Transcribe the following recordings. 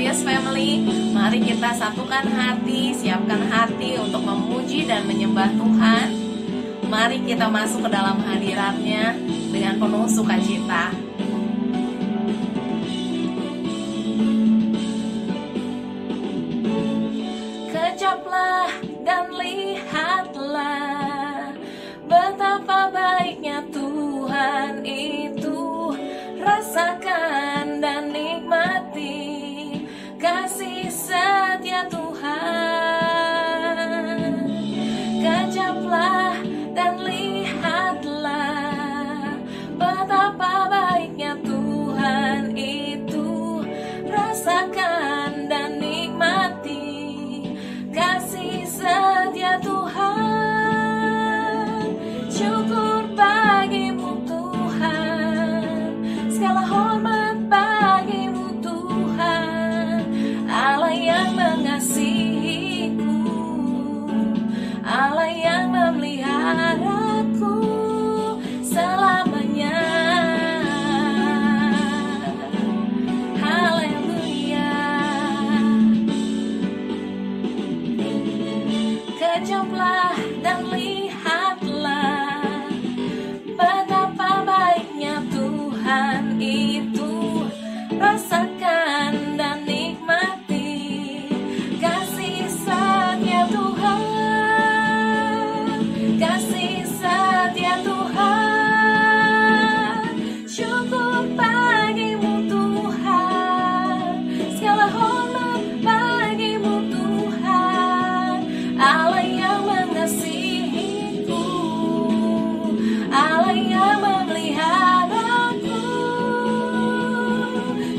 Glorious Family, mari kita satukan hati, siapkan hati untuk memuji dan menyembah Tuhan. Mari kita masuk ke dalam hadirat-Nya dengan penuh sukacita. Kejaplah dan lihatlah betapa baiknya Tuhan itu. Rasakan dan nikmati kasih setia Tuhan. Kejaplah dan lihatlah betapa baiknya Tuhan itu. Rasakan dan nikmati kasih setia Tuhan. Syukur bagimu Tuhan, segala hormat bagimu Tuhan, Allah yang mengasihiku, Allah yang memeliharaku selamanya. Haleluya. Kejaplah dan lihatlah betapa baiknya Tuhan itu. Rasakan dan nikmati kasih setia Tuhan, kasih setia Tuhan. Syukur bagimu Tuhan, segala hormat bagimu Tuhan, Allah yang mengasihiku, Allah yang memeliharaku.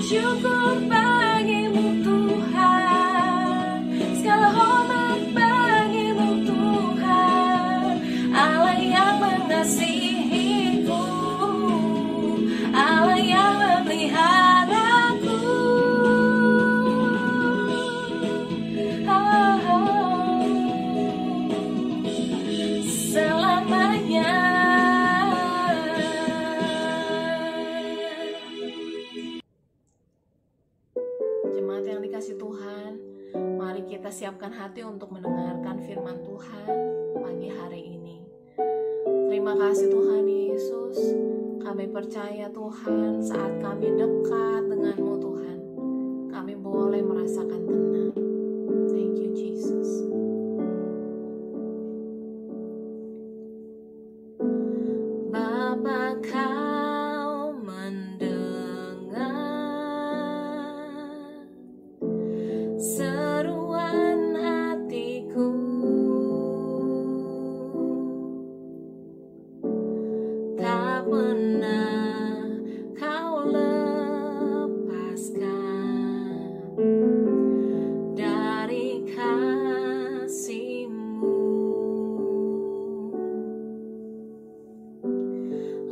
Syukur bagimu Tuhan, segala hormat bagimu Tuhan, Allah yang mengasihiku, Allah yang memeliharaku. Selamanya. Jemaat yang dikasih Tuhan, mari kita siapkan hati untuk mendengarkan firman Tuhan pagi hari ini. Terima kasih Tuhan Yesus, kami percaya Tuhan saat kami dekat dengan-Mu Tuhan, kami boleh merasakan tenang. Thank you Jesus. Bapa, Kau mendengar seruan hatiku, tak pernah Kau lepaskan dari kasih-Mu.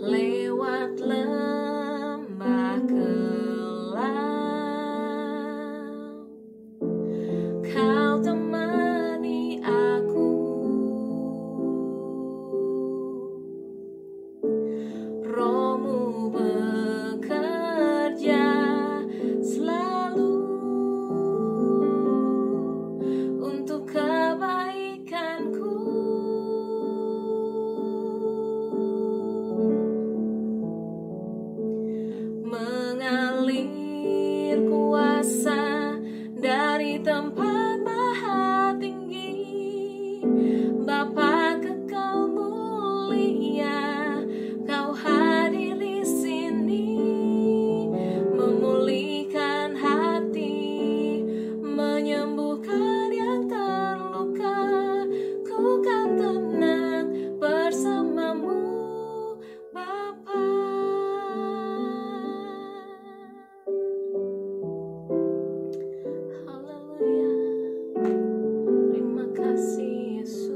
Lewat lembah kelam, Kau temani aku. Roh-Mu bekerja selalu untuk kebaikanku. Mengalir kuasa dari tempat maha tinggi, Bapa kekal mulia, Kau hadir di sini, memulihkan hati, menyembuhkan yang terluka. Ku kan tenang bersama-Mu Bapa. Haleluya. Terima kasih Yesus.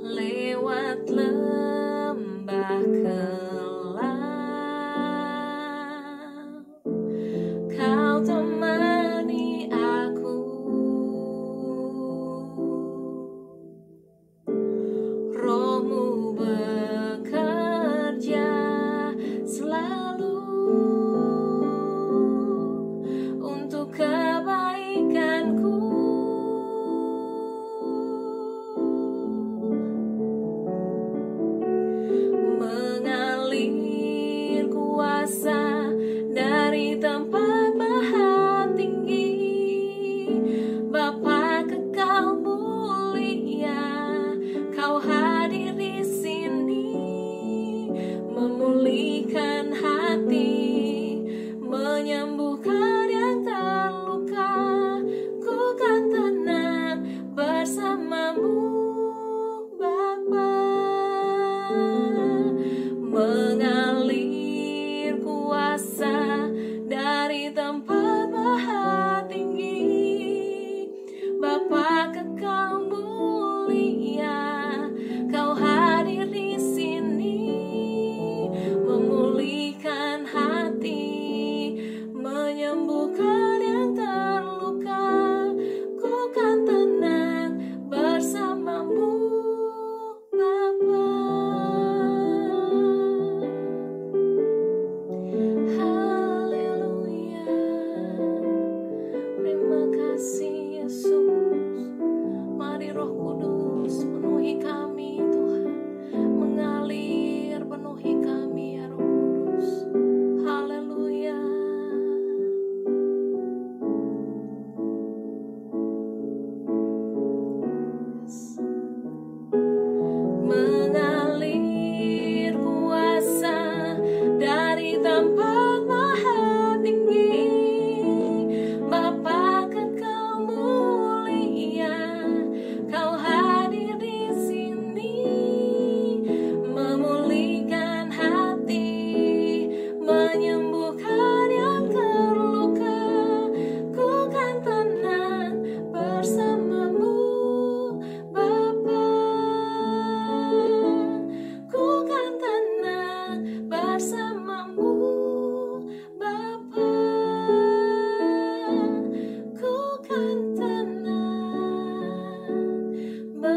Lewat lembah kelam, Kau temani aku. Roh-Mu bekerja selalu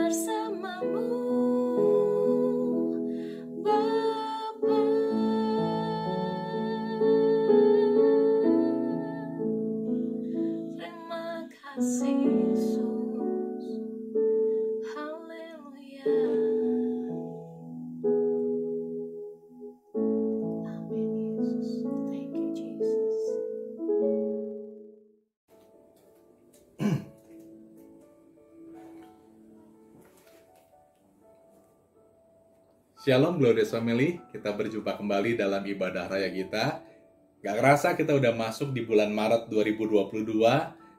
bersamamu, Bapa. Terima kasih Yesus, haleluya. Amin Yesus, thank you Jesus. Shalom Glorious Family, kita berjumpa kembali dalam ibadah raya kita. Gak kerasa kita udah masuk di bulan Maret 2022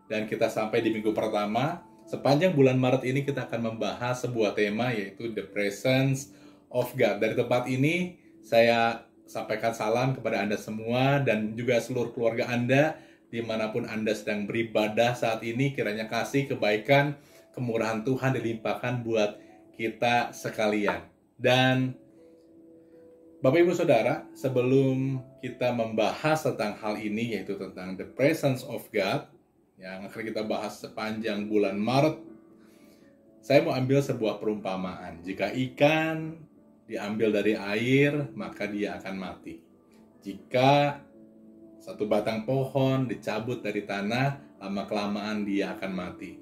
dan kita sampai di minggu pertama. Sepanjang bulan Maret ini kita akan membahas sebuah tema, yaitu The Presence of God. Dari tempat ini saya sampaikan salam kepada Anda semua dan juga seluruh keluarga Anda dimanapun Anda sedang beribadah saat ini. Kiranya kasih, kebaikan, kemurahan Tuhan dilimpahkan buat kita sekalian. Dan Bapak Ibu Saudara, sebelum kita membahas tentang hal ini, yaitu tentang the presence of God, yang akan kita bahas sepanjang bulan Maret, saya mau ambil sebuah perumpamaan. Jika ikan diambil dari air, maka dia akan mati. Jika satu batang pohon dicabut dari tanah, lama-kelamaan dia akan mati.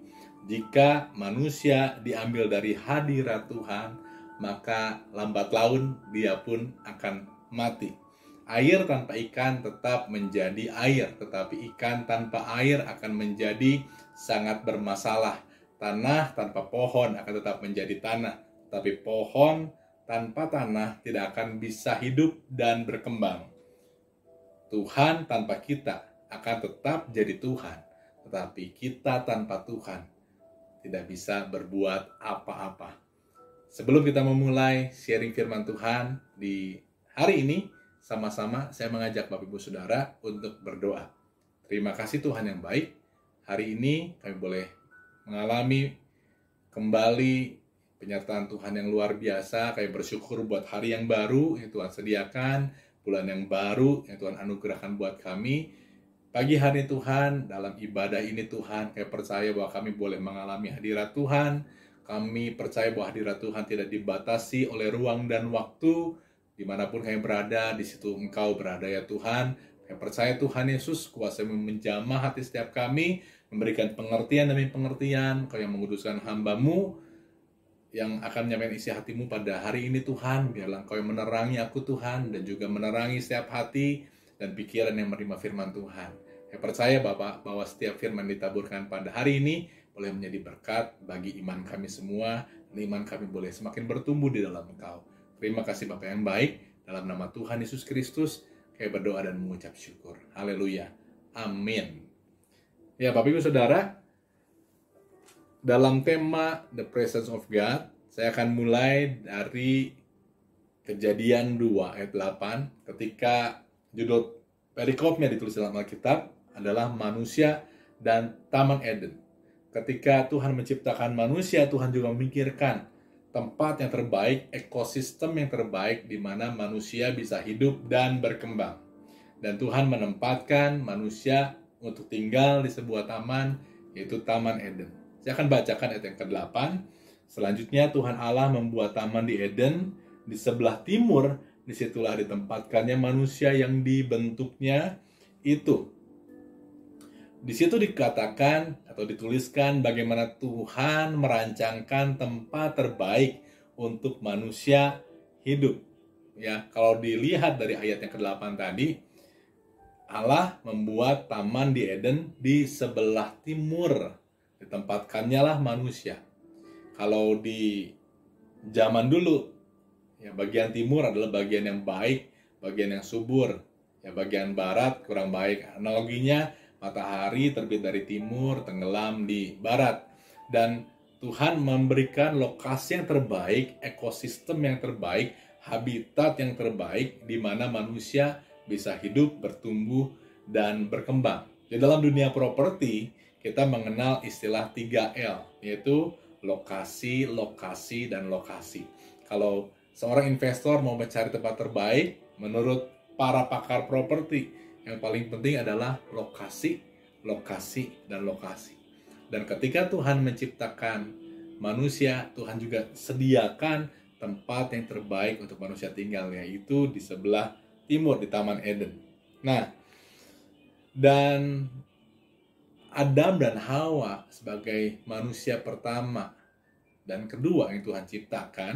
Jika manusia diambil dari hadirat Tuhan, maka lambat laun dia pun akan mati. Air tanpa ikan tetap menjadi air, tetapi ikan tanpa air akan menjadi sangat bermasalah. Tanah tanpa pohon akan tetap menjadi tanah, tetapi pohon tanpa tanah tidak akan bisa hidup dan berkembang. Tuhan tanpa kita akan tetap jadi Tuhan, tetapi kita tanpa Tuhan tidak bisa berbuat apa-apa. Sebelum kita memulai sharing firman Tuhan di hari ini, sama-sama saya mengajak Bapak Ibu Saudara untuk berdoa. Terima kasih Tuhan yang baik. Hari ini kami boleh mengalami kembali penyertaan Tuhan yang luar biasa. Kami bersyukur buat hari yang baru yang Tuhan sediakan, bulan yang baru yang Tuhan anugerahkan buat kami. Pagi hari Tuhan, dalam ibadah ini Tuhan, kami percaya bahwa kami boleh mengalami hadirat Tuhan. Kami percaya bahwa hadirat Tuhan tidak dibatasi oleh ruang dan waktu. Dimanapun kami berada, di situ Engkau berada ya Tuhan. Kami percaya Tuhan Yesus kuasa menjamah hati setiap kami, memberikan pengertian demi pengertian. Kau yang menguduskan hamba-Mu yang akan menyampaikan isi hati-Mu pada hari ini Tuhan. Biarlah Engkau yang menerangi aku Tuhan, dan juga menerangi setiap hati dan pikiran yang menerima firman Tuhan. Saya percaya Bapak bahwa setiap firman ditaburkan pada hari ini boleh menjadi berkat bagi iman kami semua, dan iman kami boleh semakin bertumbuh di dalam Engkau. Terima kasih Bapak yang baik, dalam nama Tuhan Yesus Kristus, kami berdoa dan mengucap syukur. Haleluya. Amin. Ya Bapak Ibu Saudara, dalam tema The Presence of God, saya akan mulai dari Kejadian 2 ayat 8, ketika judul perikopnya ditulis dalam Alkitab adalah manusia dan Taman Eden. Ketika Tuhan menciptakan manusia, Tuhan juga memikirkan tempat yang terbaik, ekosistem yang terbaik di mana manusia bisa hidup dan berkembang. Dan Tuhan menempatkan manusia untuk tinggal di sebuah taman, yaitu Taman Eden. Saya akan bacakan ayat yang ke-8. Selanjutnya Tuhan Allah membuat taman di Eden, di sebelah timur, disitulah ditempatkannya manusia yang dibentuknya itu. Di situ dikatakan atau dituliskan bagaimana Tuhan merancangkan tempat terbaik untuk manusia hidup. Ya, kalau dilihat dari ayat yang ke-8 tadi, Allah membuat taman di Eden di sebelah timur. Ditempatkannya lah manusia. Kalau di zaman dulu, ya bagian timur adalah bagian yang baik, bagian yang subur. Ya bagian barat kurang baik. Analoginya, matahari terbit dari timur, tenggelam di barat. Dan Tuhan memberikan lokasi yang terbaik, ekosistem yang terbaik, habitat yang terbaik di mana manusia bisa hidup, bertumbuh, dan berkembang. Di dalam dunia properti, kita mengenal istilah 3L, yaitu lokasi, lokasi, dan lokasi. Kalau seorang investor mau mencari tempat terbaik, menurut para pakar properti, yang paling penting adalah lokasi, lokasi, dan lokasi. Dan ketika Tuhan menciptakan manusia, Tuhan juga sediakan tempat yang terbaik untuk manusia tinggal, yaitu di sebelah timur di Taman Eden. Nah, dan Adam dan Hawa sebagai manusia pertama dan kedua yang Tuhan ciptakan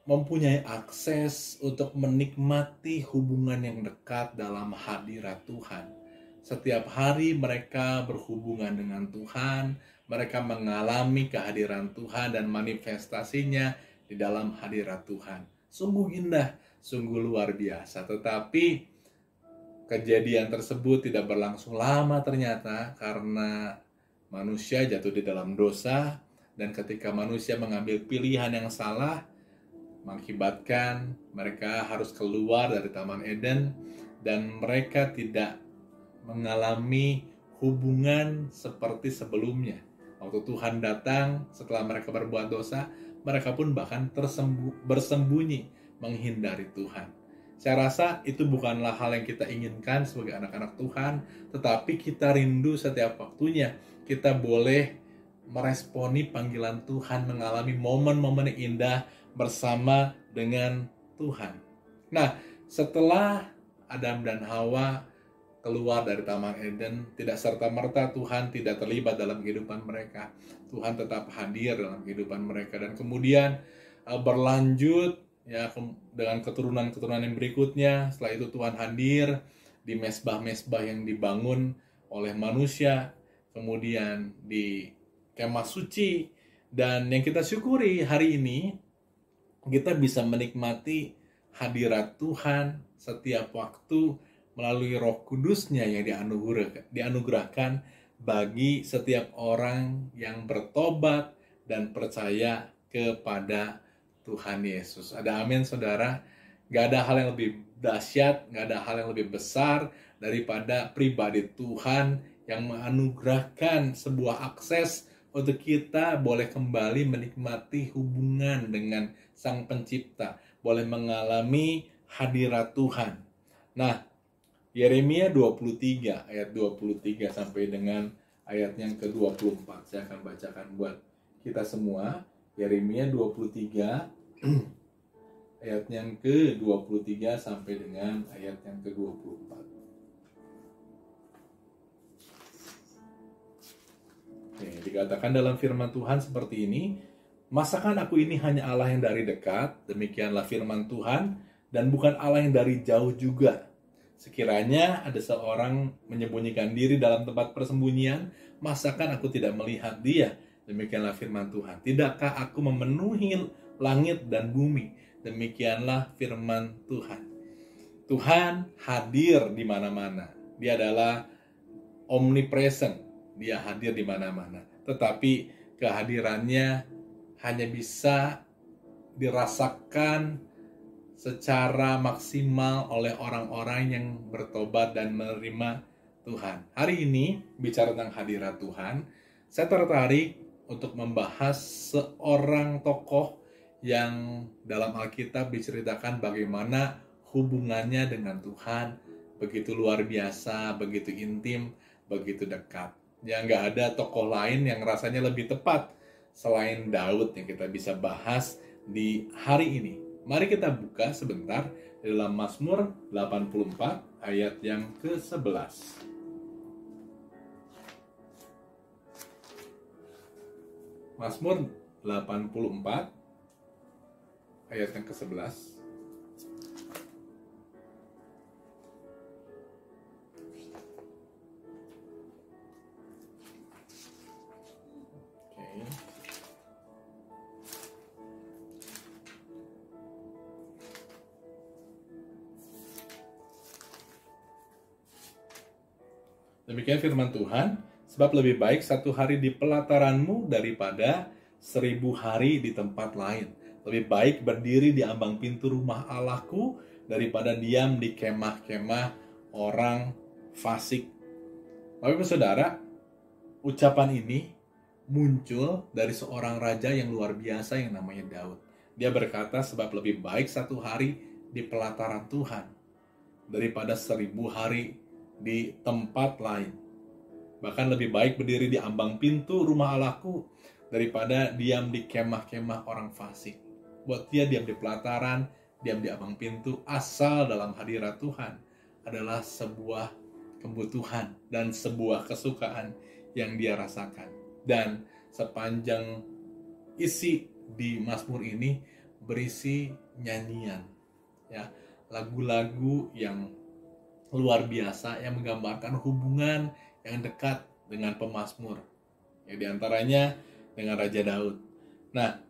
mempunyai akses untuk menikmati hubungan yang dekat dalam hadirat Tuhan. Setiap hari mereka berhubungan dengan Tuhan, mereka mengalami kehadiran Tuhan dan manifestasinya di dalam hadirat Tuhan. Sungguh indah, sungguh luar biasa. Tetapi kejadian tersebut tidak berlangsung lama ternyata karena manusia jatuh di dalam dosa, dan ketika manusia mengambil pilihan yang salah mengakibatkan mereka harus keluar dari Taman Eden dan mereka tidak mengalami hubungan seperti sebelumnya. Waktu Tuhan datang setelah mereka berbuat dosa, mereka pun bahkan bersembunyi menghindari Tuhan. Saya rasa itu bukanlah hal yang kita inginkan sebagai anak-anak Tuhan, tetapi kita rindu setiap waktunya kita boleh meresponi panggilan Tuhan, mengalami momen-momen yang indah bersama dengan Tuhan. Nah, setelah Adam dan Hawa keluar dari Taman Eden, tidak serta-merta Tuhan tidak terlibat dalam kehidupan mereka. Tuhan tetap hadir dalam kehidupan mereka, dan kemudian berlanjut ya dengan keturunan-keturunan yang berikutnya. Setelah itu Tuhan hadir di mesbah-mesbah yang dibangun oleh manusia, kemudian di kemah suci, dan yang kita syukuri hari ini kita bisa menikmati hadirat Tuhan setiap waktu melalui Roh Kudus-Nya yang dianugerahkan bagi setiap orang yang bertobat dan percaya kepada Tuhan Yesus. Ada amin, saudara? Gak ada hal yang lebih dahsyat, gak ada hal yang lebih besar daripada pribadi Tuhan yang menganugerahkan sebuah akses untuk kita boleh kembali menikmati hubungan dengan Sang Pencipta, boleh mengalami hadirat Tuhan. Nah, Yeremia 23 ayat 23 sampai dengan ayat yang ke-24 saya akan bacakan buat kita semua. Yeremia 23 ayat yang ke-23 sampai dengan ayat yang ke-24. Oke, dikatakan dalam firman Tuhan seperti ini, masakan aku ini hanya Allah yang dari dekat, demikianlah firman Tuhan, dan bukan Allah yang dari jauh juga. Sekiranya ada seorang menyembunyikan diri dalam tempat persembunyian, masakan aku tidak melihat dia? Demikianlah firman Tuhan. Tidakkah aku memenuhi langit dan bumi? Demikianlah firman Tuhan. Tuhan hadir di mana-mana. Dia adalah omnipresent. Dia hadir di mana-mana. Tetapi kehadirannya hanya bisa dirasakan secara maksimal oleh orang-orang yang bertobat dan menerima Tuhan. Hari ini, bicara tentang hadirat Tuhan, saya tertarik untuk membahas seorang tokoh yang dalam Alkitab diceritakan bagaimana hubungannya dengan Tuhan begitu luar biasa, begitu intim, begitu dekat. Ya, nggak ada tokoh lain yang rasanya lebih tepat selain Daud yang kita bisa bahas di hari ini. Mari kita buka sebentar dalam Mazmur 84 ayat yang ke-11. Mazmur 84 ayat yang ke-11. Demikian firman Tuhan, sebab lebih baik 1 hari di pelataranmu daripada 1000 hari di tempat lain. Lebih baik berdiri di ambang pintu rumah Allahku daripada diam di kemah-kemah orang fasik. Bapak-Ibu Saudara, ucapan ini muncul dari seorang raja yang luar biasa yang namanya Daud. Dia berkata, sebab lebih baik 1 hari di pelataran Tuhan daripada 1000 hari di tempat lain. Bahkan lebih baik berdiri di ambang pintu rumah Allahku daripada diam di kemah-kemah orang fasik. Buat dia diam di pelataran, diam di abang pintu, asal dalam hadirat Tuhan adalah sebuah kebutuhan dan sebuah kesukaan yang dia rasakan. Dan sepanjang isi di Mazmur ini berisi nyanyian, ya, lagu-lagu yang luar biasa yang menggambarkan hubungan yang dekat dengan pemazmur, ya, diantaranya dengan Raja Daud. Nah,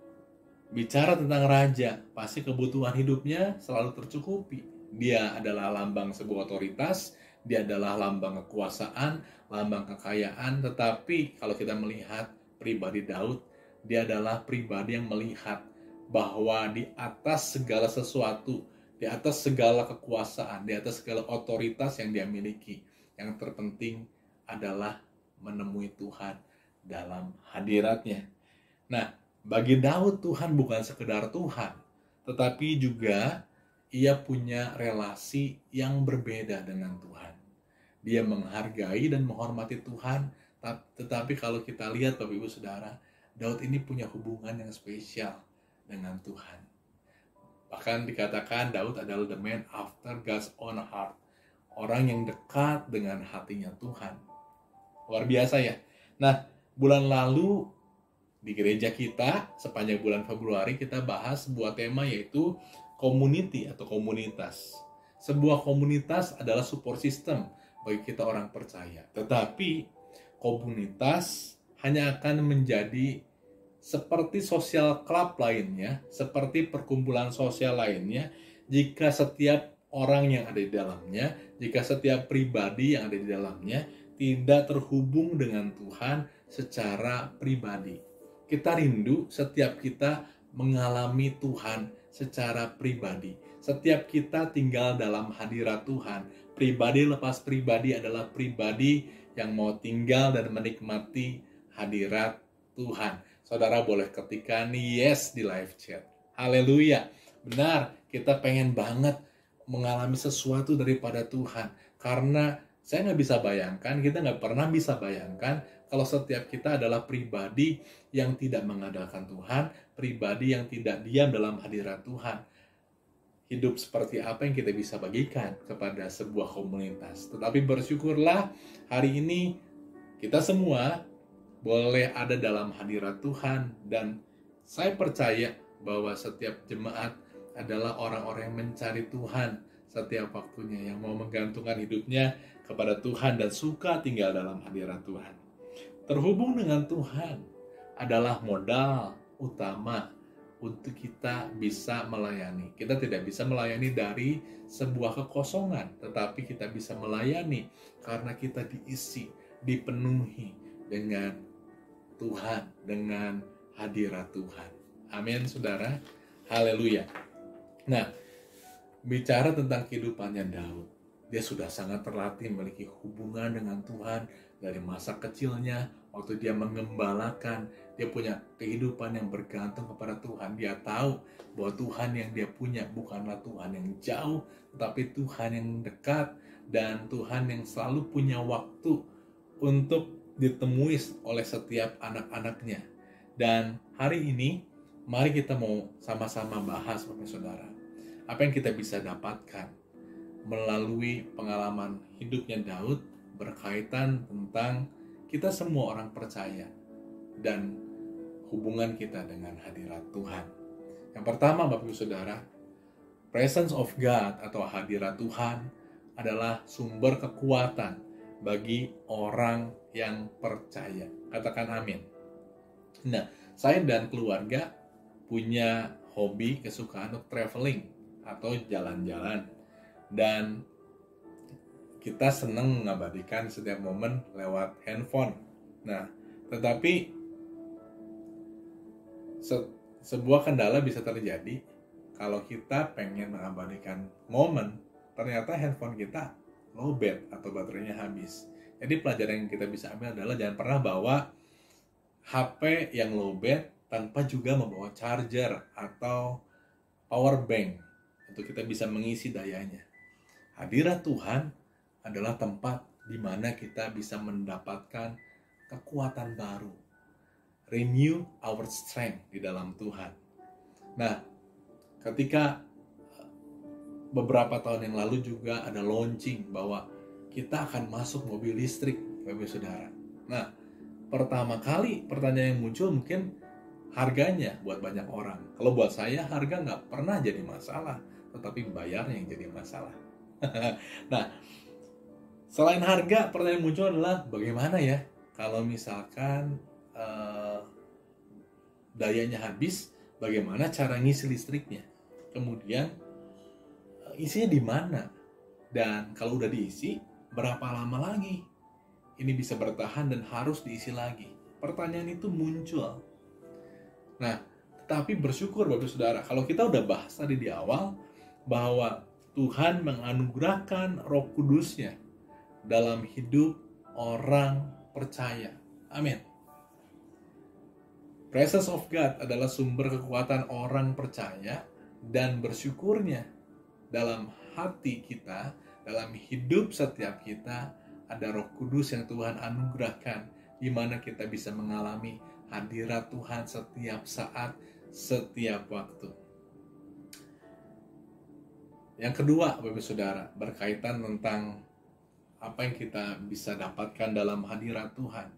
bicara tentang raja, pasti kebutuhan hidupnya selalu tercukupi. Dia adalah lambang sebuah otoritas, dia adalah lambang kekuasaan, lambang kekayaan. Tetapi kalau kita melihat pribadi Daud, dia adalah pribadi yang melihat bahwa di atas segala sesuatu, di atas segala kekuasaan, di atas segala otoritas yang dia miliki, yang terpenting adalah menemui Tuhan dalam hadiratnya. Nah, bagi Daud Tuhan bukan sekedar Tuhan, tetapi juga ia punya relasi yang berbeda dengan Tuhan. Dia menghargai dan menghormati Tuhan, tetapi kalau kita lihat Bapak Ibu Saudara, Daud ini punya hubungan yang spesial dengan Tuhan. Bahkan dikatakan Daud adalah the man after God's own heart, orang yang dekat dengan hatinya Tuhan. Luar biasa ya. Nah, bulan lalu di gereja kita sepanjang bulan Februari kita bahas sebuah tema yaitu community atau komunitas. Sebuah komunitas adalah support system bagi kita orang percaya. Tetapi komunitas hanya akan menjadi seperti sosial club lainnya, seperti perkumpulan sosial lainnya, jika setiap orang yang ada di dalamnya, jika setiap pribadi yang ada di dalamnya tidak terhubung dengan Tuhan secara pribadi. Kita rindu setiap kita mengalami Tuhan secara pribadi. Setiap kita tinggal dalam hadirat Tuhan. Pribadi lepas pribadi adalah pribadi yang mau tinggal dan menikmati hadirat Tuhan. Saudara boleh ketikkan yes di live chat. Haleluya. Benar, kita pengen banget mengalami sesuatu daripada Tuhan. Karena saya nggak bisa bayangkan, kita nggak pernah bisa bayangkan kalau setiap kita adalah pribadi yang tidak mengandalkan Tuhan, pribadi yang tidak diam dalam hadirat Tuhan. Hidup seperti apa yang kita bisa bagikan kepada sebuah komunitas. Tetapi bersyukurlah hari ini kita semua boleh ada dalam hadirat Tuhan. Dan saya percaya bahwa setiap jemaat adalah orang-orang yang mencari Tuhan setiap waktunya, yang mau menggantungkan hidupnya kepada Tuhan dan suka tinggal dalam hadirat Tuhan. Terhubung dengan Tuhan adalah modal utama untuk kita bisa melayani. Kita tidak bisa melayani dari sebuah kekosongan, tetapi kita bisa melayani karena kita diisi, dipenuhi dengan Tuhan, dengan hadirat Tuhan. Amin, saudara. Haleluya. Nah, bicara tentang kehidupannya Daud, dia sudah sangat terlatih memiliki hubungan dengan Tuhan dari masa kecilnya. Waktu dia mengembalakan, dia punya kehidupan yang bergantung kepada Tuhan. Dia tahu bahwa Tuhan yang dia punya bukanlah Tuhan yang jauh, tetapi Tuhan yang dekat, dan Tuhan yang selalu punya waktu untuk ditemui oleh setiap anak-anaknya. Dan hari ini, mari kita mau sama-sama bahas, Bapak Saudara, apa yang kita bisa dapatkan melalui pengalaman hidupnya Daud berkaitan tentang kita semua orang percaya dan hubungan kita dengan hadirat Tuhan. Yang pertama, Bapak Ibu Saudara, presence of God atau hadirat Tuhan adalah sumber kekuatan bagi orang yang percaya. Katakan amin. Nah, saya dan keluarga punya hobi, kesukaan untuk traveling atau jalan-jalan. Dan kita senang mengabadikan setiap momen lewat handphone. Nah, tetapi sebuah kendala bisa terjadi kalau kita pengen mengabadikan momen, ternyata handphone kita lowbat atau baterainya habis. Jadi pelajaran yang kita bisa ambil adalah jangan pernah bawa HP yang lowbat tanpa juga membawa charger atau power bank untuk kita bisa mengisi dayanya. Hadirat Tuhan adalah tempat di mana kita bisa mendapatkan kekuatan baru, renew our strength di dalam Tuhan. Nah, ketika beberapa tahun yang lalu juga ada launching bahwa kita akan masuk mobil listrik, Bapak Saudara. Nah, pertama kali pertanyaan yang muncul mungkin harganya buat banyak orang. Kalau buat saya harga nggak pernah jadi masalah, tetapi bayarnya yang jadi masalah. Nah, selain harga, pertanyaan yang muncul adalah bagaimana ya kalau misalkan dayanya habis, bagaimana cara ngisi listriknya? Kemudian isinya di mana? Dan kalau udah diisi, berapa lama lagi ini bisa bertahan dan harus diisi lagi? Pertanyaan itu muncul. Nah, tetapi bersyukur Bapak Saudara, kalau kita udah bahas tadi di awal bahwa Tuhan menganugerahkan Roh Kudus-Nya dalam hidup orang percaya. Amin. Presence of God adalah sumber kekuatan orang percaya, dan bersyukurnya dalam hati kita, dalam hidup setiap kita, ada Roh Kudus yang Tuhan anugerahkan, di mana kita bisa mengalami hadirat Tuhan setiap saat, setiap waktu. Yang kedua, Bapak Saudara, berkaitan tentang apa yang kita bisa dapatkan dalam hadirat Tuhan.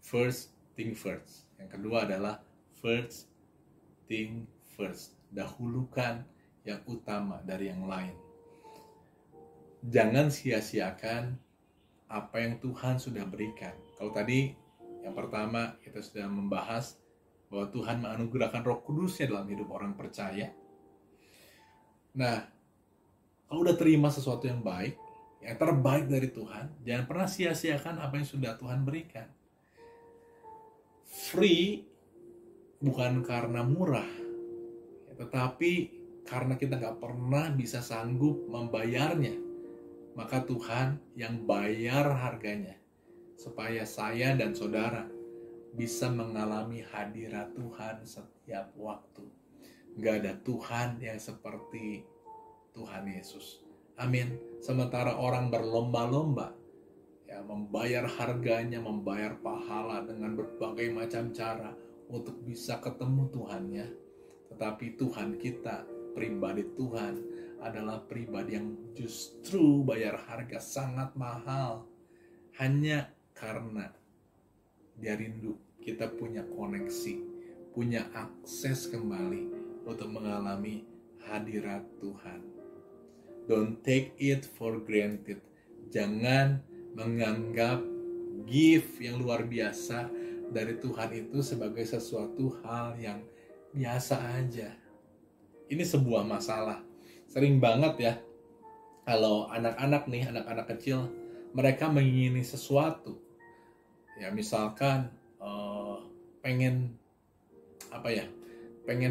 First thing first. Yang kedua adalah first thing first. Dahulukan yang utama dari yang lain. Jangan sia-siakan apa yang Tuhan sudah berikan. Kalau tadi yang pertama kita sudah membahas bahwa Tuhan menganugerahkan Roh Kudus-Nya dalam hidup orang percaya. Nah, kalau udah terima sesuatu yang baik, yang terbaik dari Tuhan, jangan pernah sia-siakan apa yang sudah Tuhan berikan. Free bukan karena murah, tetapi karena kita gak pernah bisa sanggup membayarnya. Maka Tuhan yang bayar harganya, supaya saya dan saudara bisa mengalami hadirat Tuhan setiap waktu. Gak ada Tuhan yang seperti Tuhan Yesus. Amin. Sementara orang berlomba-lomba ya, membayar harganya, membayar pahala dengan berbagai macam cara untuk bisa ketemu Tuhannya. Tetapi Tuhan kita, pribadi Tuhan, adalah pribadi yang justru bayar harga sangat mahal. Hanya karena dia rindu kita punya koneksi, punya akses kembali untuk mengalami hadirat Tuhan. Don't take it for granted. Jangan menganggap gift yang luar biasa dari Tuhan itu sebagai sesuatu hal yang biasa aja. Ini sebuah masalah. Sering banget ya, kalau anak-anak nih, anak-anak kecil, mereka mengingini sesuatu. Ya misalkan pengen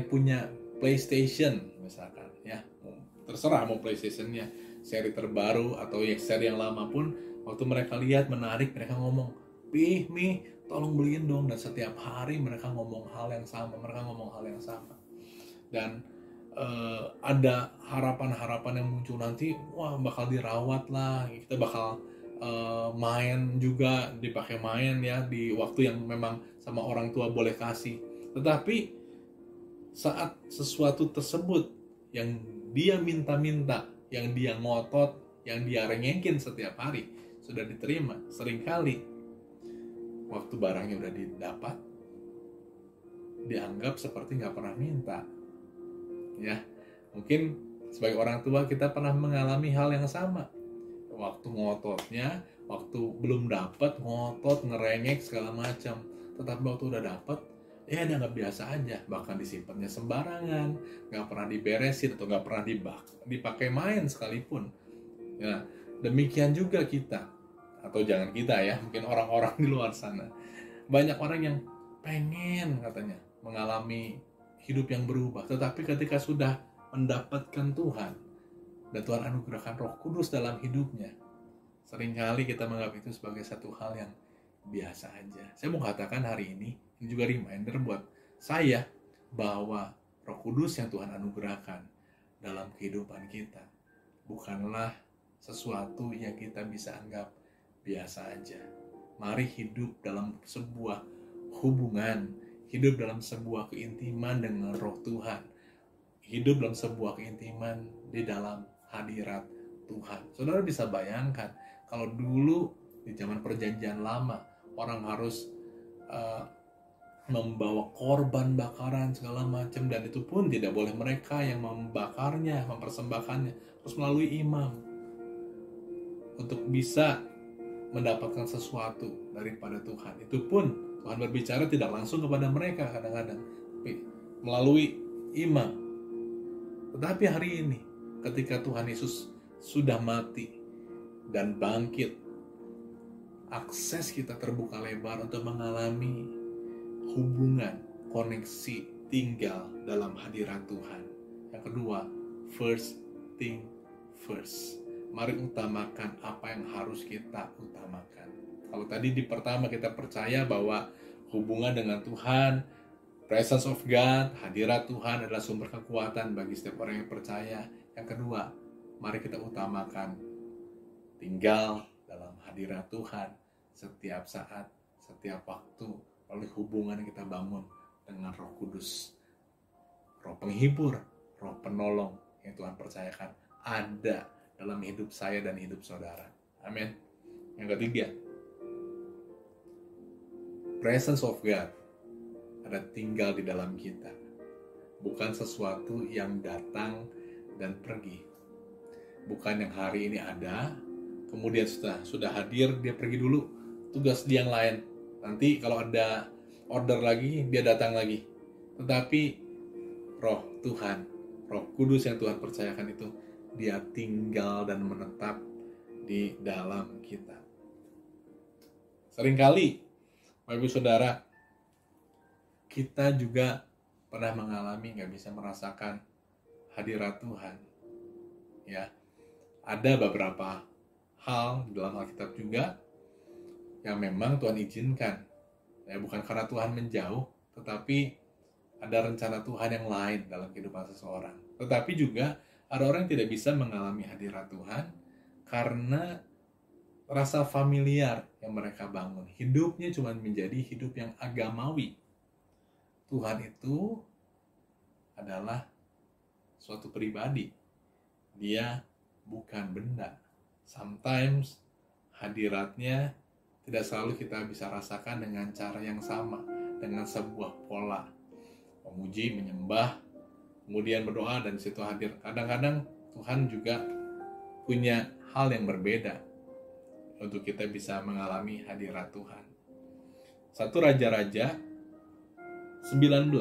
punya PlayStation misalkan ya. Terserah mau PlayStation-nya seri terbaru atau ya seri yang lama pun, waktu mereka lihat menarik, mereka ngomong, Mi, tolong beliin dong. Dan setiap hari mereka ngomong hal yang sama, dan ada harapan-harapan yang muncul nanti, wah bakal dirawat lah, kita bakal main juga, dipakai main ya di waktu yang memang sama orang tua boleh kasih. Tetapi saat sesuatu tersebut yang dia minta-minta, yang dia ngotot, yang dia rengekin setiap hari sudah diterima, seringkali waktu barangnya udah didapat dianggap seperti nggak pernah minta. Ya, mungkin sebagai orang tua kita pernah mengalami hal yang sama. Waktu ngototnya, waktu belum dapat ngotot, ngerengek segala macam. Tetapi waktu udah dapat, ya dia nggak biasa aja. Bahkan disimpannya sembarangan, nggak pernah diberesin atau nggak pernah dipakai main sekalipun. Ya, demikian juga kita, atau jangan kita ya, mungkin orang-orang di luar sana. Banyak orang yang pengen katanya mengalami hidup yang berubah, tetapi ketika sudah mendapatkan Tuhan dan Tuhan anugerahkan Roh Kudus dalam hidupnya, seringkali kita menganggap itu sebagai satu hal yang biasa aja. Saya mau katakan hari ini juga reminder buat saya bahwa Roh Kudus yang Tuhan anugerahkan dalam kehidupan kita bukanlah sesuatu yang kita bisa anggap biasa aja. Mari hidup dalam sebuah hubungan, hidup dalam sebuah keintiman dengan roh Tuhan, hidup dalam sebuah keintiman di dalam hadirat Tuhan. Saudara bisa bayangkan kalau dulu di zaman perjanjian lama orang harus membawa korban bakaran segala macam, dan itu pun tidak boleh mereka yang membakarnya, mempersembahkannya, harus melalui imam untuk bisa mendapatkan sesuatu daripada Tuhan. Itu pun Tuhan berbicara tidak langsung kepada mereka kadang-kadang, tapi melalui imam. Tetapi hari ini ketika Tuhan Yesus sudah mati dan bangkit, akses kita terbuka lebar untuk mengalami hubungan, koneksi, tinggal dalam hadirat Tuhan. Yang kedua, first thing first. Mari utamakan apa yang harus kita utamakan. Kalau tadi di pertama kita percaya bahwa hubungan dengan Tuhan, presence of God, hadirat Tuhan adalah sumber kekuatan bagi setiap orang yang percaya. Yang kedua, mari kita utamakan tinggal dalam hadirat Tuhan setiap saat, setiap waktu, oleh hubungan yang kita bangun dengan Roh Kudus, Roh penghibur, Roh penolong yang Tuhan percayakan ada dalam hidup saya dan hidup saudara. Amin. Yang ketiga, presence of God ada tinggal di dalam kita, bukan sesuatu yang datang dan pergi, bukan yang hari ini ada kemudian sudah hadir dia pergi dulu, tugas dia yang lain, nanti kalau ada order lagi dia datang lagi. Tetapi Roh Tuhan, Roh Kudus yang Tuhan percayakan itu, dia tinggal dan menetap di dalam kita. Seringkali Bapak Ibu Saudara, kita juga pernah mengalami nggak bisa merasakan hadirat Tuhan. Ya, ada beberapa hal dalam Alkitab juga yang memang Tuhan izinkan. Ya, bukan karena Tuhan menjauh, tetapi ada rencana Tuhan yang lain dalam kehidupan seseorang. Tetapi juga ada orang yang tidak bisa mengalami hadirat Tuhan karena rasa familiar yang mereka bangun. Hidupnya cuma menjadi hidup yang agamawi. Tuhan itu adalah suatu pribadi. Dia bukan benda. Sometimes hadiratnya tidak selalu kita bisa rasakan dengan cara yang sama, dengan sebuah pola. Memuji, menyembah, kemudian berdoa, dan di situ hadir. Kadang-kadang Tuhan juga punya hal yang berbeda untuk kita bisa mengalami hadirat Tuhan. 1 Raja-Raja 19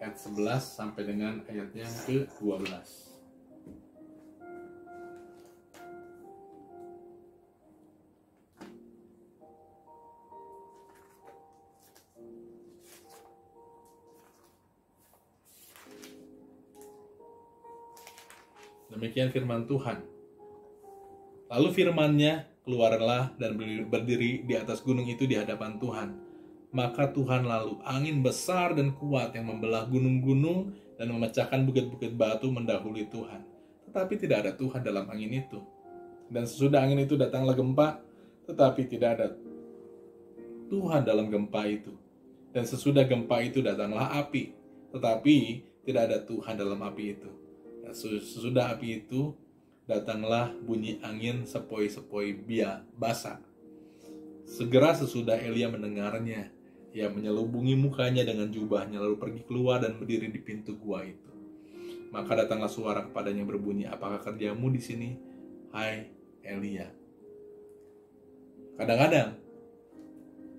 ayat 11 sampai dengan ayatnya ke-12. Demikian firman Tuhan. Lalu firman-Nya, keluarlah dan berdiri di atas gunung itu di hadapan Tuhan. Maka Tuhan lalu angin besar dan kuat yang membelah gunung-gunung dan memecahkan bukit-bukit batu mendahului Tuhan. Tetapi tidak ada Tuhan dalam angin itu. Dan sesudah angin itu datanglah gempa, tetapi tidak ada Tuhan dalam gempa itu. Dan sesudah gempa itu datanglah api, tetapi tidak ada Tuhan dalam api itu. Dan sesudah api itu datanglah bunyi angin sepoi-sepoi basah. Segera sesudah Elia mendengarnya, ia menyelubungi mukanya dengan jubahnya lalu pergi keluar dan berdiri di pintu gua itu. Maka datanglah suara kepadanya berbunyi, apakah kerjamu di sini, hai Elia? Kadang-kadang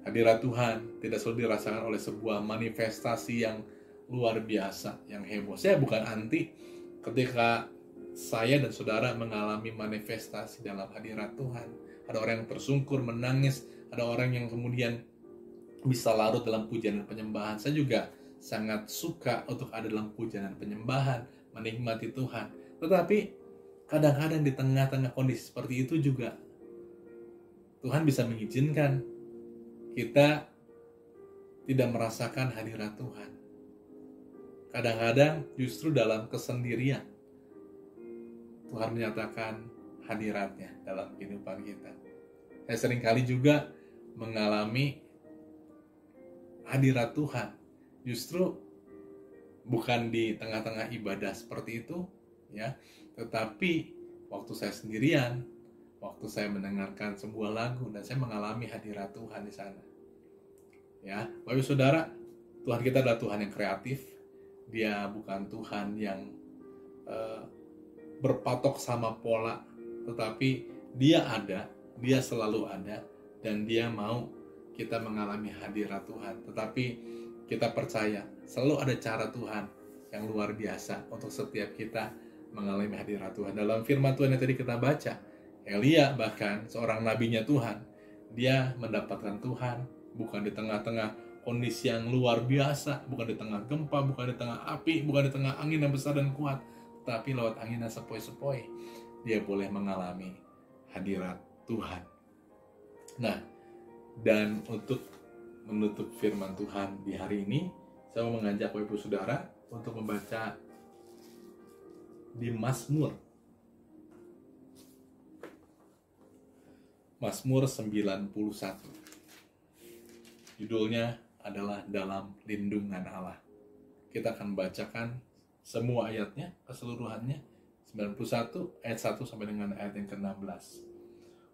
hadirat Tuhan tidak selalu dirasakan oleh sebuah manifestasi yang luar biasa, yang heboh. Saya bukan anti ketika saya dan saudara mengalami manifestasi dalam hadirat Tuhan. Ada orang yang tersungkur, menangis, ada orang yang kemudian bisa larut dalam pujian dan penyembahan. Saya juga sangat suka untuk ada dalam pujian dan penyembahan, menikmati Tuhan. Tetapi kadang-kadang di tengah-tengah kondisi seperti itu juga Tuhan bisa mengizinkan kita tidak merasakan hadirat Tuhan. Kadang-kadang justru dalam kesendirian Tuhan menyatakan hadiratnya dalam kehidupan kita. Saya seringkali juga mengalami hadirat Tuhan. Justru bukan di tengah-tengah ibadah seperti itu, ya, tetapi waktu saya sendirian, waktu saya mendengarkan sebuah lagu dan saya mengalami hadirat Tuhan di sana. Ya, Bapak Saudara, Tuhan kita adalah Tuhan yang kreatif. Dia bukan Tuhan yang berpatok sama pola, tetapi Dia ada, Dia selalu ada, dan Dia mau kita mengalami hadirat Tuhan. Tetapi kita percaya selalu ada cara Tuhan yang luar biasa untuk setiap kita mengalami hadirat Tuhan. Dalam firman Tuhan yang tadi kita baca, Elia bahkan seorang nabinya Tuhan, dia mendapatkan Tuhan bukan di tengah-tengah kondisi yang luar biasa, bukan di tengah gempa, bukan di tengah api, bukan di tengah angin yang besar dan kuat, tapi lewat angin yang sepoi-sepoi dia boleh mengalami hadirat Tuhan. Nah, dan untuk menutup firman Tuhan di hari ini, saya mau mengajak Bapak Ibu Saudara untuk membaca di Mazmur 91. Judulnya adalah Dalam Lindungan Allah. Kita akan bacakan semua ayatnya, keseluruhannya, 91 ayat 1 sampai dengan ayat yang ke-16.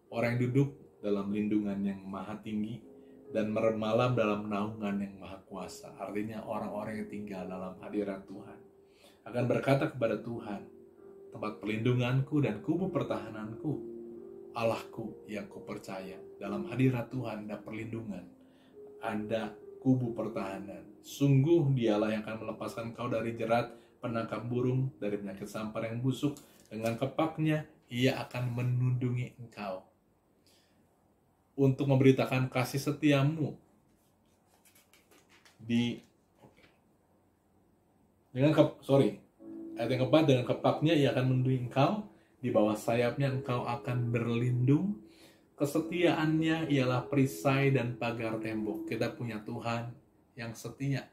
Orang yang duduk dalam lindungan yang maha tinggi dan meremalam dalam naungan yang maha kuasa. Artinya orang-orang yang tinggal dalam hadirat Tuhan akan berkata kepada Tuhan, tempat perlindunganku dan kubu pertahananku, Allahku yang kupercaya. Dalam hadirat Tuhan ada perlindungan, ada kubu pertahanan. Sungguh Dialah yang akan melepaskan kau dari jerat penangkap burung, dari penyakit sampar yang busuk. Dengan kepaknya Ia akan menundungi engkau untuk memberitakan kasih setiamu ayat yang keempat, dengan kepaknya Ia akan melindungi engkau, di bawah sayapnya engkau akan berlindung, kesetiaannya ialah perisai dan pagar tembok. Kita punya Tuhan yang setia.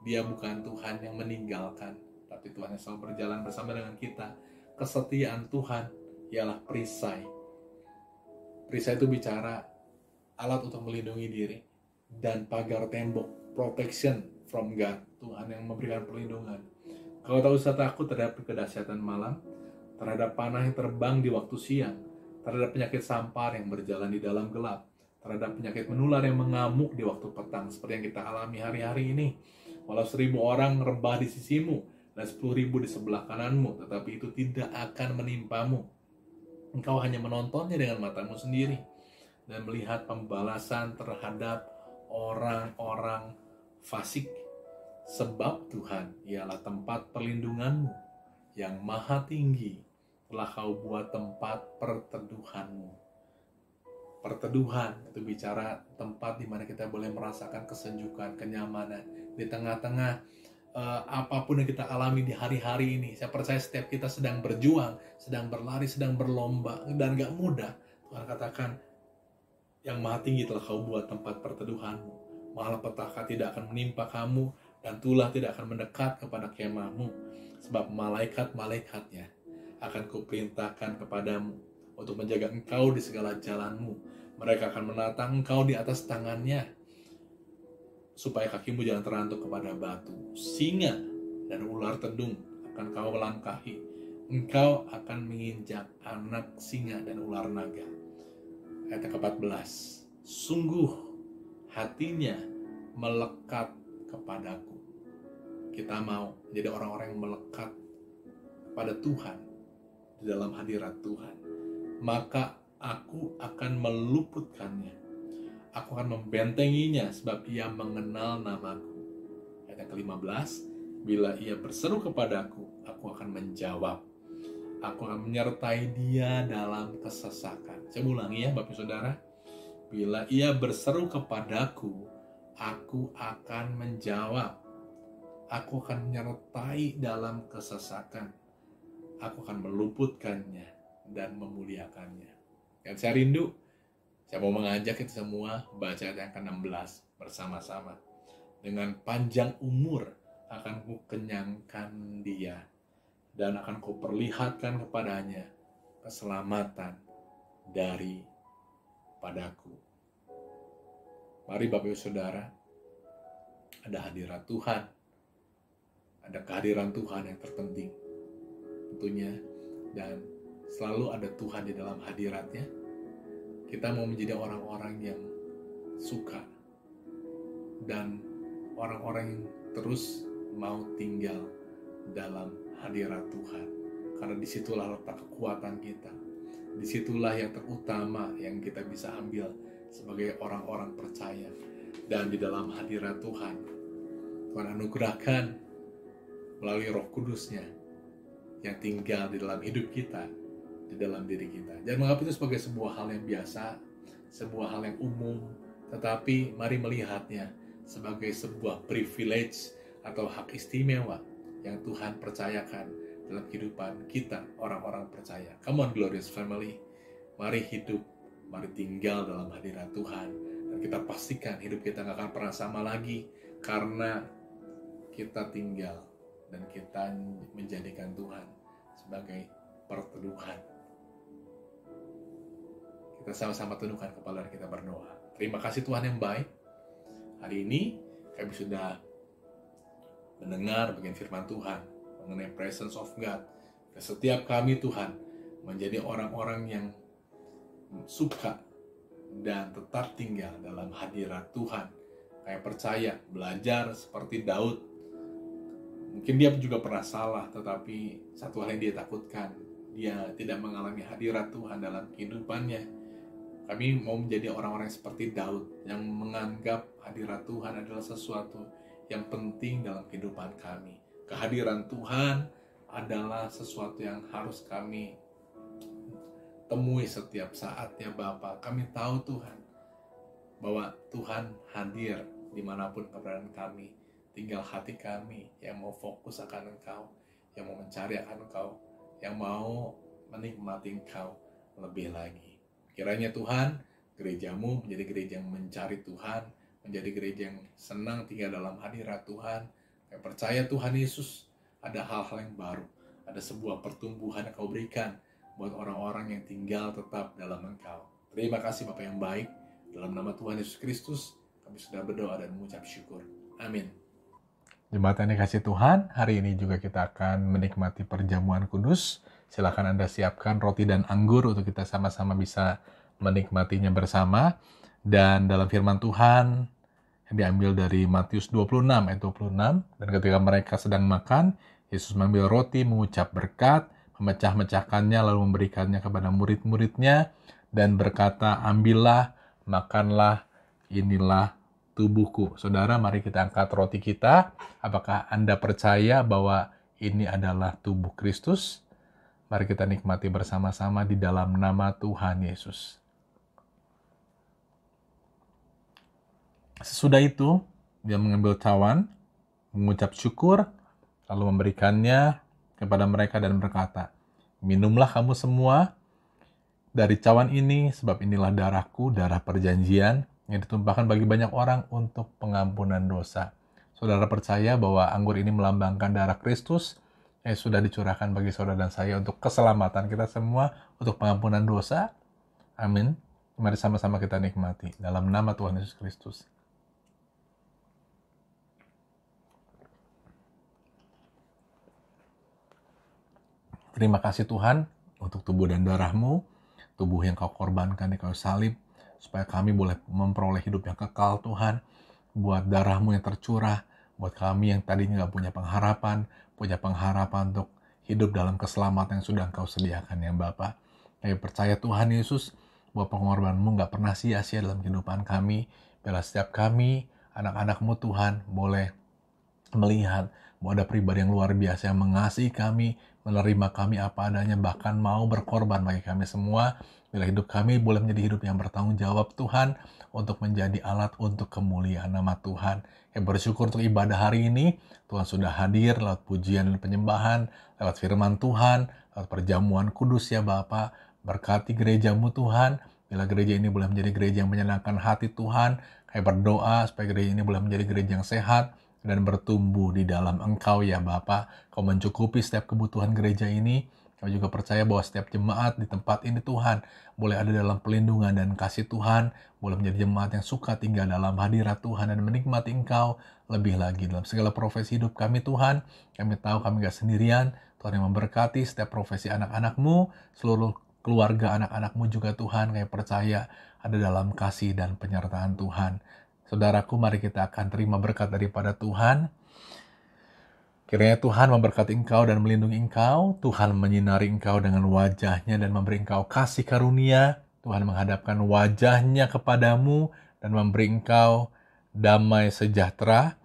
Dia bukan Tuhan yang meninggalkan, tapi Tuhan yang selalu berjalan bersama dengan kita. Kesetiaan Tuhan ialah perisai. Perisai itu bicara alat untuk melindungi diri, dan pagar tembok, protection from God, Tuhan yang memberikan perlindungan. Kau tak usah takut terhadap kedahsyatan malam, terhadap panah yang terbang di waktu siang, terhadap penyakit sampar yang berjalan di dalam gelap, terhadap penyakit menular yang mengamuk di waktu petang, seperti yang kita alami hari-hari ini. Walau 1000 orang rebah di sisimu dan 10.000 di sebelah kananmu, tetapi itu tidak akan menimpamu. Engkau hanya menontonnya dengan matamu sendiri dan melihat pembalasan terhadap orang-orang fasik. Sebab Tuhan ialah tempat perlindunganmu yang maha tinggi, telah kau buat tempat perteduhanmu. Perteduhan itu bicara tempat di mana kita boleh merasakan kesejukan, kenyamanan di tengah-tengah apapun yang kita alami di hari-hari ini. Saya percaya setiap kita sedang berjuang, sedang berlari, sedang berlomba, dan gak mudah. Tuhan katakan, yang maha tinggi telah kau buat tempat perteduhanmu. Malapetaka tidak akan menimpa kamu, dan tulah tidak akan mendekat kepada kemahmu. Sebab malaikat-malaikatnya akan kuperintahkan kepadamu untuk menjaga engkau di segala jalanmu. Mereka akan menatang engkau di atas tangannya, supaya kakimu jangan terantuk kepada batu. Singa dan ular tedung akan kau melangkahi. Engkau akan menginjak anak singa dan ular naga. Ayat ke-14. Sungguh hatinya melekat kepadaku. Kita mau jadi orang-orang yang melekat kepada Tuhan, di dalam hadirat Tuhan. Maka aku akan meluputkannya. Aku akan membentenginya sebab ia mengenal namaku. Ayat ke-15, bila ia berseru kepadaku, aku akan menjawab. Aku akan menyertai dia dalam kesesakan. Saya ulangi ya Bapak Saudara. Bila ia berseru kepadaku, aku akan menjawab. Aku akan menyertai dalam kesesakan. Aku akan meluputkannya dan memuliakannya. Dan saya rindu, saya mau mengajak kita semua baca ayat yang ke-16 bersama-sama. Dengan panjang umur akan kukenyangkan dia, dan akan kuperlihatkan kepadanya keselamatan dari padaku. Mari Bapak Ibu Saudara, ada hadirat Tuhan, ada kehadiran Tuhan yang terpenting tentunya, dan selalu ada Tuhan di dalam hadiratnya. Kita mau menjadi orang-orang yang suka dan orang-orang yang terus mau tinggal dalam hadirat Tuhan, karena disitulah letak kekuatan kita, disitulah yang terutama yang kita bisa ambil sebagai orang-orang percaya. Dan di dalam hadirat Tuhan, Tuhan anugerahkan melalui Roh Kudus-Nya yang tinggal di dalam hidup kita, di dalam diri kita. Jangan menganggap itu sebagai sebuah hal yang biasa, sebuah hal yang umum, tetapi mari melihatnya sebagai sebuah privilege atau hak istimewa yang Tuhan percayakan dalam kehidupan kita, orang-orang percaya. Come on, glorious family. Mari hidup, mari tinggal dalam hadirat Tuhan. Dan kita pastikan hidup kita gak akan pernah sama lagi, karena kita tinggal dan kita menjadikan Tuhan sebagai perteduhan. Kita sama-sama tundukkan kepala dan kita berdoa. Terima kasih Tuhan yang baik. Hari ini kami sudah mendengar bagian firman Tuhan mengenai presence of God. Dan setiap kami Tuhan menjadi orang-orang yang suka dan tetap tinggal dalam hadirat Tuhan. Kayak percaya, belajar seperti Daud. Mungkin dia juga pernah salah, tetapi satu hal yang dia takutkan, dia tidak mengalami hadirat Tuhan dalam kehidupannya. Kami mau menjadi orang-orang seperti Daud, yang menganggap hadirat Tuhan adalah sesuatu yang penting dalam kehidupan kami. Kehadiran Tuhan adalah sesuatu yang harus kami temui setiap saat ya Bapa. Kami tahu Tuhan, bahwa Tuhan hadir dimanapun keberadaan kami. Tinggal hati kami yang mau fokus akan Engkau, yang mau mencari akan Engkau, yang mau menikmati Engkau lebih lagi. Kiranya Tuhan, gerejamu menjadi gereja yang mencari Tuhan, menjadi gereja yang senang tinggal dalam hadirat Tuhan, yang percaya Tuhan Yesus ada hal-hal yang baru, ada sebuah pertumbuhan yang Kau berikan buat orang-orang yang tinggal tetap dalam Engkau. Terima kasih Bapa yang baik, dalam nama Tuhan Yesus Kristus, kami sudah berdoa dan mengucap syukur. Amin. Jemaat yang dikasih Tuhan, hari ini juga kita akan menikmati perjamuan kudus. Silakan Anda siapkan roti dan anggur untuk kita sama-sama bisa menikmatinya bersama. Dan dalam firman Tuhan yang diambil dari Matius 26 ayat 26, dan ketika mereka sedang makan, Yesus mengambil roti, mengucap berkat, memecah-mecahkannya lalu memberikannya kepada murid-muridnya dan berkata, "Ambillah, makanlah, inilah tubuhku." Saudara, mari kita angkat roti kita. Apakah Anda percaya bahwa ini adalah tubuh Kristus? Mari kita nikmati bersama-sama di dalam nama Tuhan Yesus. Sesudah itu, dia mengambil cawan, mengucap syukur, lalu memberikannya kepada mereka dan berkata, "Minumlah kamu semua dari cawan ini, sebab inilah darahku, darah perjanjian, yang ditumpahkan bagi banyak orang untuk pengampunan dosa." Saudara percaya bahwa anggur ini melambangkan darah Kristus yang sudah dicurahkan bagi saudara dan saya untuk keselamatan kita semua, untuk pengampunan dosa? Amin. Mari sama-sama kita nikmati dalam nama Tuhan Yesus Kristus. Terima kasih Tuhan untuk tubuh dan darah-Mu, tubuh yang Kau korbankan di kayu salib, supaya kami boleh memperoleh hidup yang kekal Tuhan, buat darah-Mu yang tercurah, buat kami yang tadinya gak punya pengharapan untuk hidup dalam keselamatan yang sudah Engkau sediakan ya Bapa. Kami percaya Tuhan Yesus, bahwa pengorbanan-Mu gak pernah sia-sia dalam kehidupan kami, bila setiap kami, anak-anak-Mu Tuhan, boleh melihat bahwa ada pribadi yang luar biasa yang mengasihi kami, menerima kami apa adanya, bahkan mau berkorban bagi kami semua. Bila hidup kami boleh menjadi hidup yang bertanggung jawab Tuhan, untuk menjadi alat untuk kemuliaan nama Tuhan. Yang bersyukur untuk ibadah hari ini, Tuhan sudah hadir lewat pujian dan penyembahan, lewat firman Tuhan, lewat perjamuan kudus ya Bapa. Berkati gereja-Mu Tuhan, bila gereja ini boleh menjadi gereja yang menyenangkan hati Tuhan. Kami berdoa supaya gereja ini boleh menjadi gereja yang sehat dan bertumbuh di dalam Engkau ya Bapa. Kau mencukupi setiap kebutuhan gereja ini. Kami juga percaya bahwa setiap jemaat di tempat ini Tuhan boleh ada dalam pelindungan dan kasih Tuhan, boleh menjadi jemaat yang suka tinggal dalam hadirat Tuhan dan menikmati Engkau lebih lagi dalam segala profesi hidup kami Tuhan. Kami tahu kami gak sendirian, Tuhan yang memberkati setiap profesi anak-anak-Mu, seluruh keluarga anak-anak-Mu juga Tuhan, kami percaya ada dalam kasih dan penyertaan Tuhan. Saudaraku, mari kita akan terima berkat daripada Tuhan. Kiranya Tuhan memberkati engkau dan melindungi engkau, Tuhan menyinari engkau dengan wajahnya dan memberi engkau kasih karunia, Tuhan menghadapkan wajahnya kepadamu dan memberi engkau damai sejahtera.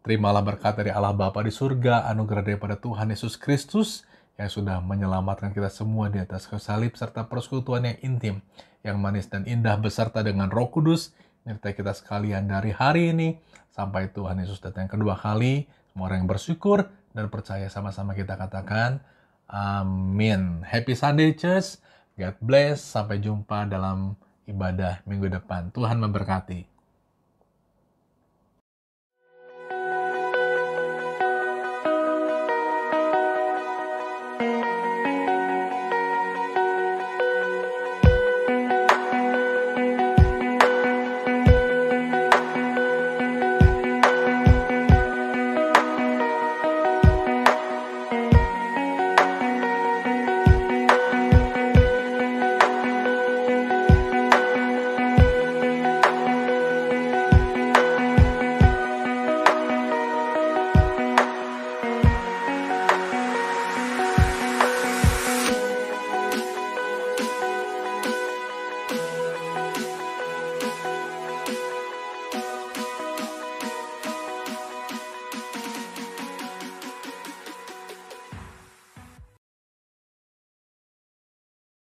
Terimalah berkat dari Allah Bapa di surga, anugerah daripada Tuhan Yesus Kristus yang sudah menyelamatkan kita semua di atas kayu salib, serta persekutuan yang intim, yang manis dan indah beserta dengan Roh Kudus, menyertai kita sekalian dari hari ini sampai Tuhan Yesus datang kedua kali. Semua orang yang bersyukur dan percaya sama-sama kita katakan, amin. Happy Sunday Church, God bless, sampai jumpa dalam ibadah minggu depan. Tuhan memberkati.